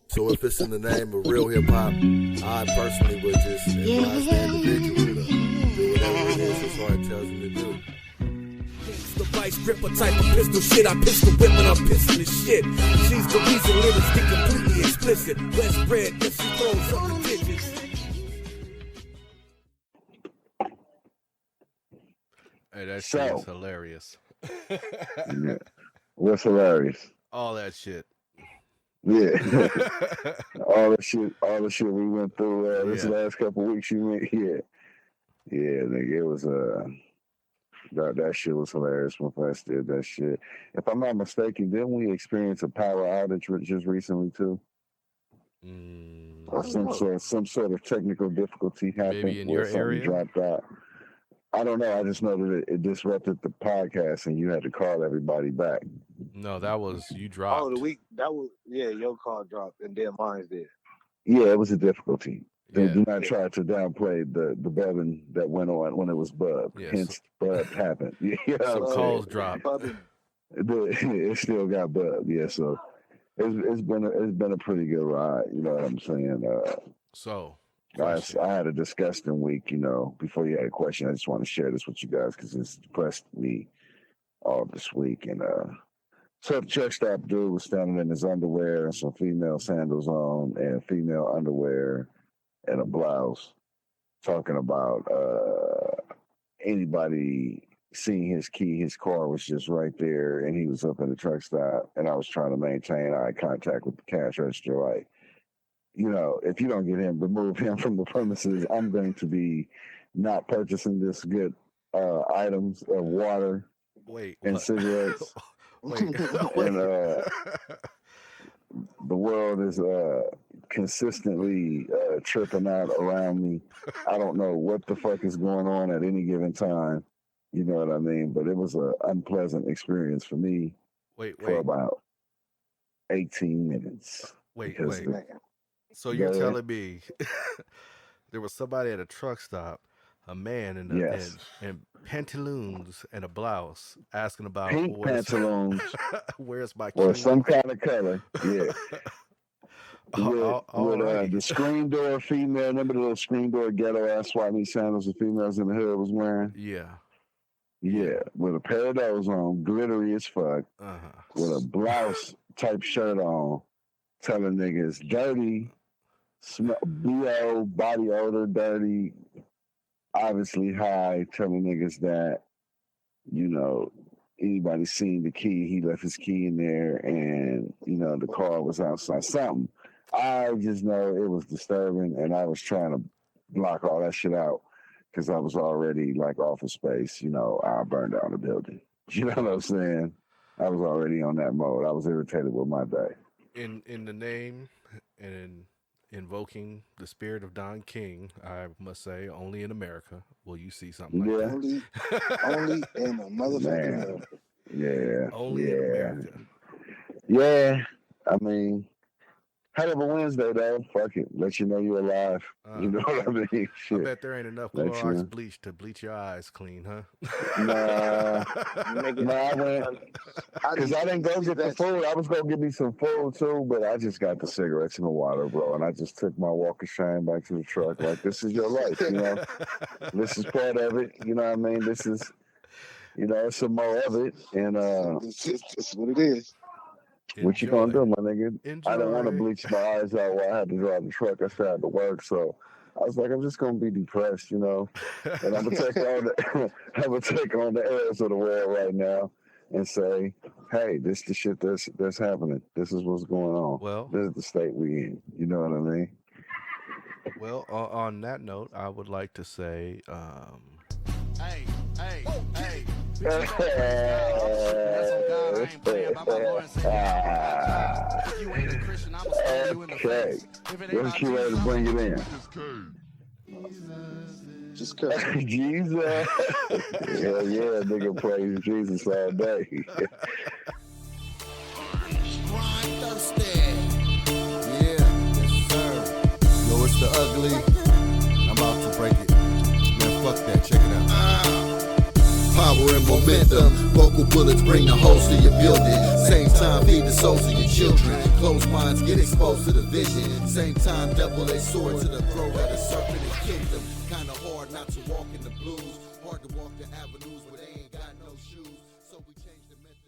So if it's in the name of real hip hop, I personally would just advise the individual to do whatever it is his heart tells him to do. The vice gripper type of pistol shit. I pistol whip when I'm pissing this shit. She's the reason lyrics get completely explicit. West bread, if she throws up the digits. Hey, that shit is hilarious. Yeah. What's hilarious? All that shit. Yeah. all the shit we went through this last couple of weeks. Yeah, nigga, it was that shit was hilarious when Flex did that shit. If I'm not mistaken, didn't we experience a power outage just recently too? Or some sort of technical difficulty happened. Maybe in your area? Dropped out. I don't know. I just know that it disrupted the podcast and you had to call everybody back. No, that was you dropped. Oh, your call dropped and then mine did. Yeah, it was a difficulty. Yeah. Do not try to downplay the bubbing that went on when it was bub. Yes. Hence, bub happened. Yeah, some calls dropped. It still got bub. Yeah, so it's been a pretty good ride. You know what I'm saying? I had a disgusting week. You know, before you had a question, I just want to share this with you guys because it's depressed me all this week. And so the truck stop dude was standing in his underwear and some female sandals on and female underwear and a blouse, talking about anybody seeing his key. His car was just right there, and he was up in the truck stop, and I was trying to maintain eye contact with the cash register. Like, you know, if you don't get him, remove him from the premises, I'm going to be not purchasing this good items of water and cigarettes. And the world is consistently tripping out around me. I don't know what the fuck is going on at any given time. You know what I mean? But it was an unpleasant experience for me for about 18 minutes. Wait. So you're telling me there was somebody at a truck stop, a man in pantaloons and a blouse, asking about pink pantaloons. Where's my key? Or some kind of color. Yeah. With the screen door female, remember the little screen door ghetto ass swap meet sandals the females in the hood was wearing? Yeah, with a pair of those on, glittery as fuck, with a blouse type shirt on, telling niggas dirty, BO, body odor, dirty, obviously high, telling niggas that, you know, anybody seen the key, he left his key in there and, you know, the car was outside. Something. I just know it was disturbing and I was trying to block all that shit out because I was already like Office Space, you know, I burned down the building. You know what I'm saying? I was already on that mode. I was irritated with my day. In the name and invoking the spirit of Don King, I must say, only in America will you see something like that. Only in a motherfucking America. Yeah. Only in America. Yeah. I mean, hell of a Wednesday, though. Fuck it. Let you know you're alive. You know what I mean? Shit. I bet there ain't enough Clorox bleach to bleach your eyes clean, huh? Nah, I went, because I didn't go get the food. I was going to get me some food, too, but I just got the cigarettes and the water, bro, and I just took my walk of shame back to the truck. Like, this is your life, you know? This is part of it, you know what I mean? This is, you know, it's some more of it, and it's what it is. What you gonna do, my nigga? Enjoy. I didn't want to bleach my eyes out while I had to drive the truck. I still had to work, so I was like, I'm just gonna be depressed, you know. And I'm gonna take on the airs of the world right now and say, hey, this the shit that's happening. This is what's going on. Well, this is the state we in. You know what I mean? Well, on that note, I would like to say, hey. Okay. Let's get ready to bring it in. Just cause. Jesus. yeah, nigga praise Jesus all day. Yo, it's the ugly. I'm about to break it. Man, fuck that. Check it out. Power and momentum, vocal bullets bring the host to your building. Same time time, feed the souls of your children. Closed minds get exposed to the vision. Same time, double-edged sword to the throat of the serpent and kingdom. Kinda hard not to walk in the blues. Hard to walk the avenues where they ain't got no shoes. So we change the method.